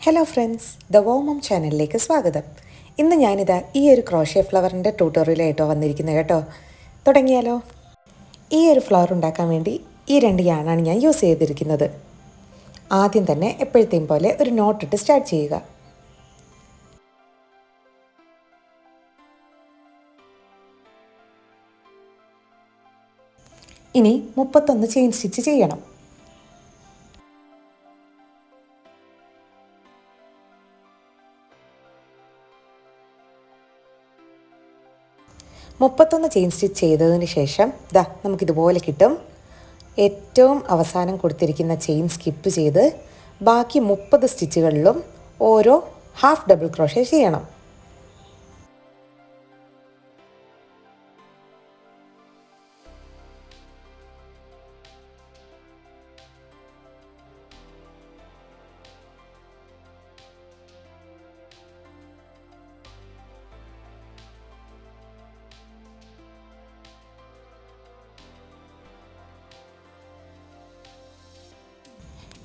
Hello friends, the വോമം ചാനലിലേക്ക് സ്വാഗതം. ഇന്ന് ഞാനിതാ ഈ ഒരു ക്രോഷ്യ ഫ്ലവറിൻ്റെ ട്യൂട്ടോറിയലായിട്ടോ വന്നിരിക്കുന്നത് കേട്ടോ. തുടങ്ങിയാലോ? ഈ ഒരു ഫ്ലവർ ഉണ്ടാക്കാൻ വേണ്ടി ഈ രണ്ട് യാണാണ് ഞാൻ യൂസ് ചെയ്തിരിക്കുന്നത്. ആദ്യം തന്നെ എപ്പോഴത്തെയും പോലെ ഒരു നോട്ടിട്ട് സ്റ്റാർട്ട് ചെയ്യുക. ഇനി 31 ചെയിൻ സ്റ്റിച്ച് ചെയ്യണം. ചെയിൻ സ്റ്റിച്ച് ചെയ്തതിന് ശേഷം നമുക്കിതുപോലെ കിട്ടും. ഏറ്റവും അവസാനം കൊടുത്തിരിക്കുന്ന ചെയിൻ സ്കിപ്പ് ചെയ്ത് ബാക്കി 30 സ്റ്റിച്ചുകളിലും ഓരോ ഹാഫ് ഡബിൾ ക്രോഷ്യ ചെയ്യണം.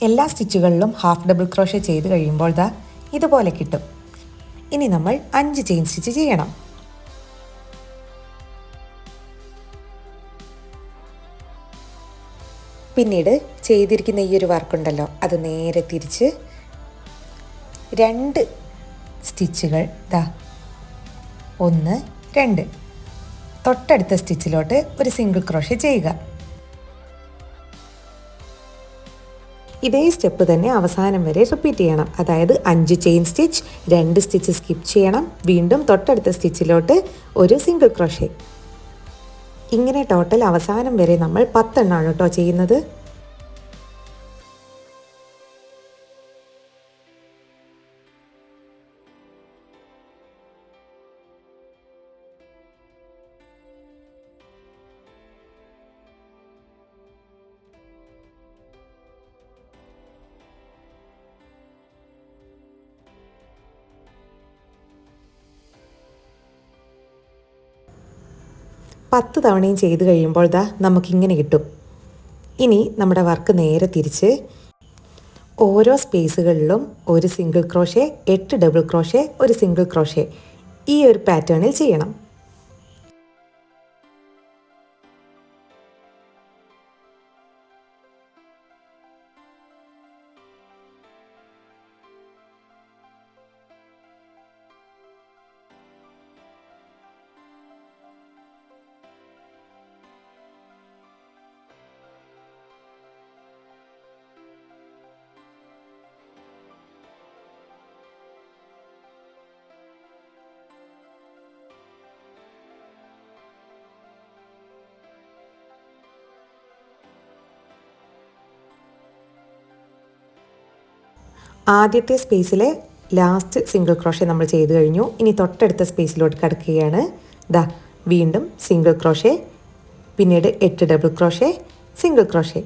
എല്ലാ സ്റ്റിച്ചുകളിലും ഹാഫ് ഡബിൾ ക്രോഷ്യ ചെയ്ത് കഴിയുമ്പോൾ ഇതുപോലെ കിട്ടും. ഇനി നമ്മൾ 5 ചെയിൻ സ്റ്റിച്ച് ചെയ്യണം. പിന്നീട് ചെയ്തിരിക്കുന്ന ഈ ഒരു വർക്കുണ്ടല്ലോ, അത് നേരെ തിരിച്ച് 2 സ്റ്റിച്ചുകൾ 1 2 തൊട്ടടുത്ത സ്റ്റിച്ചിലോട്ട് ഒരു സിംഗിൾ ക്രോഷ്യ ചെയ്യുക. ഇതേ സ്റ്റെപ്പ് തന്നെ അവസാനം വരെ റിപ്പീറ്റ് ചെയ്യണം. അതായത് 5 ചെയിൻ സ്റ്റിച്ച്, 2 സ്റ്റിച്ച് സ്കിപ്പ് ചെയ്യണം, വീണ്ടും തൊട്ടടുത്ത സ്റ്റിച്ചിലോട്ട് ഒരു സിംഗിൾ ക്രോഷ്യ. ഇങ്ങനെ ടോട്ടൽ അവസാനം വരെ നമ്മൾ 10 എണ്ണമാണ് കേട്ടോ ചെയ്യുന്നത്. പത്ത് തവണയും ചെയ്ത് കഴിയുമ്പോൾ നമുക്കിങ്ങനെ കിട്ടും. ഇനി നമ്മുടെ വർക്ക് നേരെ തിരിച്ച് ഓരോ സ്പേസുകളിലും ഒരു സിംഗിൾ ക്രോഷ്യ, 8 ഡബിൾ ക്രോഷ്യ, ഒരു സിംഗിൾ ക്രോഷ്യ, ഈ ഒരു പാറ്റേണിൽ ചെയ്യണം. ആദ്യത്തെ സ്പേസിലെ ലാസ്റ്റ് സിംഗിൾ ക്രോഷ്യ നമ്മൾ ചെയ്ത് കഴിഞ്ഞു. ഇനി തൊട്ടടുത്ത സ്പേസിലോട്ട് കിടക്കുകയാണ്. വീണ്ടും സിംഗിൾ ക്രോഷ്യ, പിന്നീട് 8 ഡബിൾ ക്രോഷ്യ, സിംഗിൾ ക്രോഷ്യ.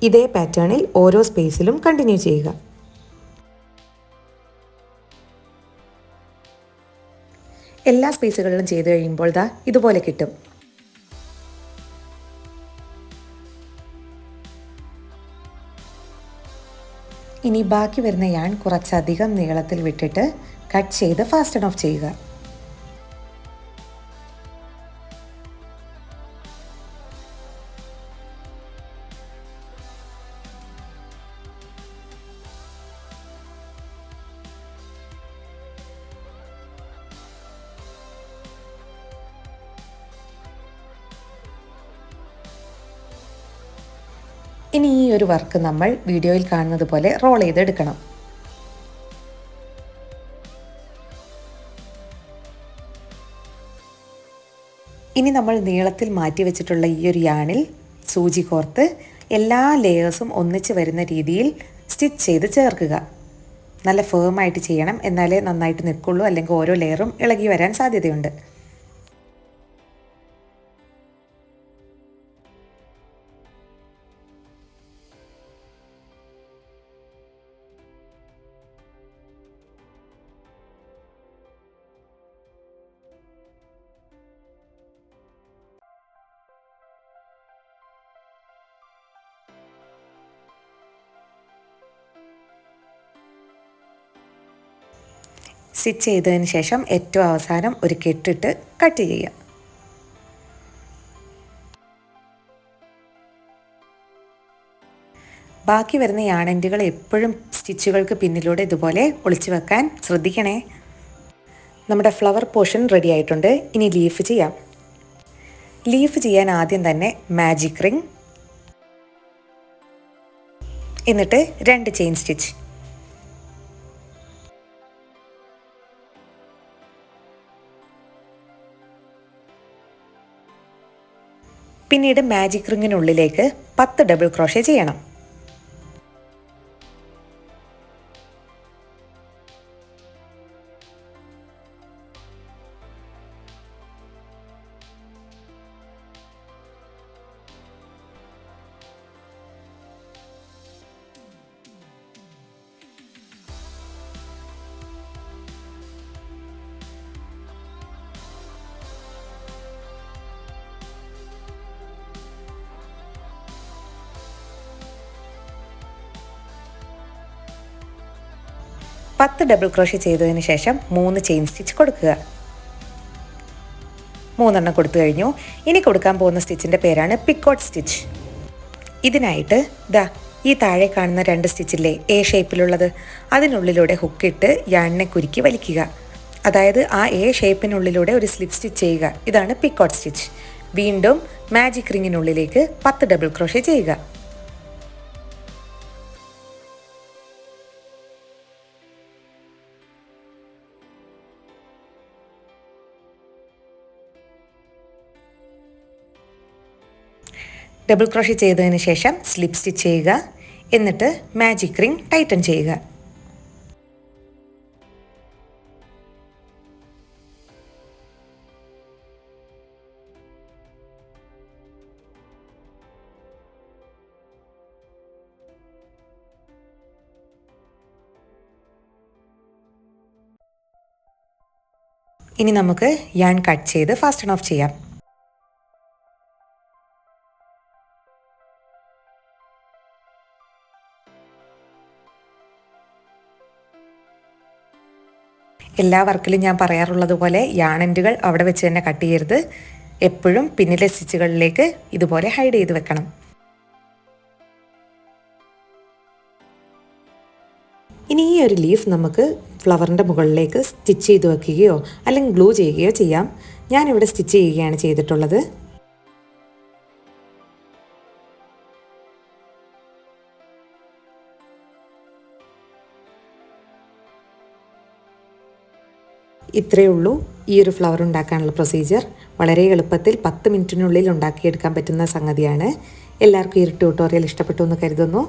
ഇതേ പാറ്റേണിൽ ഓരോ സ്പേസിലും കണ്ടിന്യൂ ചെയ്യുക. എല്ലാ സ്പേസുകളിലും ചെയ്ത് കഴിയുമ്പോൾ ഇതുപോലെ കിട്ടും. ഇനി ബാക്കി വരുന്ന യാൺ കുറച്ചധികം നീളത്തിൽ വിട്ടിട്ട് കട്ട് ചെയ്ത് ഫാസ്റ്റൺ ഓഫ് ചെയ്യുക. ഇനി ഈ ഒരു വർക്ക് നമ്മൾ വീഡിയോയിൽ കാണുന്നത് പോലെ റോൾ ചെയ്തെടുക്കണം. ഇനി നമ്മൾ നീളത്തിൽ മാറ്റി വെച്ചിട്ടുള്ള ഈ ഒരു യാണിൽ സൂചി കോർത്ത് എല്ലാ ലെയേഴ്സും ഒന്നിച്ച് വരുന്ന രീതിയിൽ സ്റ്റിച്ച് ചെയ്ത് ചേർക്കുക. നല്ല ഫേമായിട്ട് ചെയ്യണം, എന്നാലേ നന്നായിട്ട് നിൽക്കുള്ളൂ, അല്ലെങ്കിൽ ഓരോ ലെയറും ഇളകി വരാൻ സാധ്യതയുണ്ട്. സ്റ്റിച്ച് ചെയ്തതിന് ശേഷം ഏറ്റവും അവസാനം ഒരു കെട്ടിട്ട് കട്ട് ചെയ്യുക. ബാക്കി വരുന്ന യാണെൻറ്റുകൾ എപ്പോഴും സ്റ്റിച്ചുകൾക്ക് പിന്നിലൂടെ ഇതുപോലെ ഒളിച്ചു വെക്കാൻ ശ്രദ്ധിക്കണേ. നമ്മുടെ ഫ്ലവർ പോർഷൻ റെഡി ആയിട്ടുണ്ട്. ഇനി ലീഫ് ചെയ്യാം. ലീഫ് ചെയ്യാൻ ആദ്യം തന്നെ മാജിക് റിംഗ്, എന്നിട്ട് 2 ചെയിൻ സ്റ്റിച്ച്. പിന്നീട് മാജിക് റിങ്ങിനുള്ളിലേക്ക് 10 ഡബിൾ ക്രോഷേ ചെയ്യണം. പത്ത് ഡബിൾ ക്രോഷേ ചെയ്തതിന് ശേഷം 3 ചെയിൻ സ്റ്റിച്ച് കൊടുക്കുക. 3 കൊടുത്തു കഴിഞ്ഞു. ഇനി കൊടുക്കാൻ പോകുന്ന സ്റ്റിച്ചിൻ്റെ പേരാണ് പിക്കോട്ട് സ്റ്റിച്ച്. ഇതിനായിട്ട് ഈ താഴെ കാണുന്ന 2 സ്റ്റിച്ചില്ലേ എ ഷേപ്പിലുള്ളത്, അതിനുള്ളിലൂടെ ഹുക്കിട്ട് യാണിനെ കുരുക്കി വലിക്കുക. അതായത് ആ എ ഷേപ്പിനുള്ളിലൂടെ ഒരു സ്ലിപ്പ് സ്റ്റിച്ച് ചെയ്യുക. ഇതാണ് പിക്കോട്ട് സ്റ്റിച്ച്. വീണ്ടും മാജിക് റിങ്ങിനുള്ളിലേക്ക് 10 ഡബിൾ ക്രോഷേ ചെയ്യുക. ഡബിൾ ക്രോഷേ ചെയ്തതിന് ശേഷം സ്ലിപ്പ് സ്റ്റിച്ച് ചെയ്യുക. എന്നിട്ട് മാജിക് റിംഗ് ടൈറ്റൻ ചെയ്യുക. ഇനി നമുക്ക് യാൺ കട്ട് ചെയ്ത് ഫാസ്റ്റൺ ഓഫ് ചെയ്യാം. എല്ലാ വർക്കിലും ഞാൻ പറയാറുള്ളത് പോലെ യാണെൻറ്റുകൾ അവിടെ വെച്ച് തന്നെ കട്ട് ചെയ്യരുത്. എപ്പോഴും പിന്നിലെ സ്റ്റിച്ചുകളിലേക്ക് ഇതുപോലെ ഹൈഡ് ചെയ്ത് വെക്കണം. ഇനി ഈ ഒരു ലീഫ് നമുക്ക് ഫ്ലവറിൻ്റെ മുകളിലേക്ക് സ്റ്റിച്ച് ചെയ്ത് വെക്കുകയോ അല്ലെങ്കിൽ ഗ്ലൂ ചെയ്യുകയോ ചെയ്യാം. ഞാനിവിടെ സ്റ്റിച്ച് ചെയ്യുകയാണ് ചെയ്തിട്ടുള്ളത്. ഇത്രയേ ഉള്ളൂ ഈ ഒരു ഫ്ലവർ ഉണ്ടാക്കാനുള്ള പ്രൊസീജിയർ. വളരെ എളുപ്പത്തിൽ 10 മിനിറ്റിനുള്ളിൽ ഉണ്ടാക്കിയെടുക്കാൻ പറ്റുന്ന സംഗതിയാണ്. എല്ലാവർക്കും ഈ ഒരു ട്യൂട്ടോറിയൽ ഇഷ്ടപ്പെട്ടു എന്ന് കരുതുന്നു.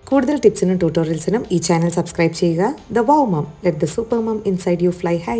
കൂടുതൽ ടിപ്സിനും ട്യൂട്ടോറിയൽസിനും ഈ ചാനൽ സബ്സ്ക്രൈബ് ചെയ്യുക. The wow mum, let the super mum inside you fly high.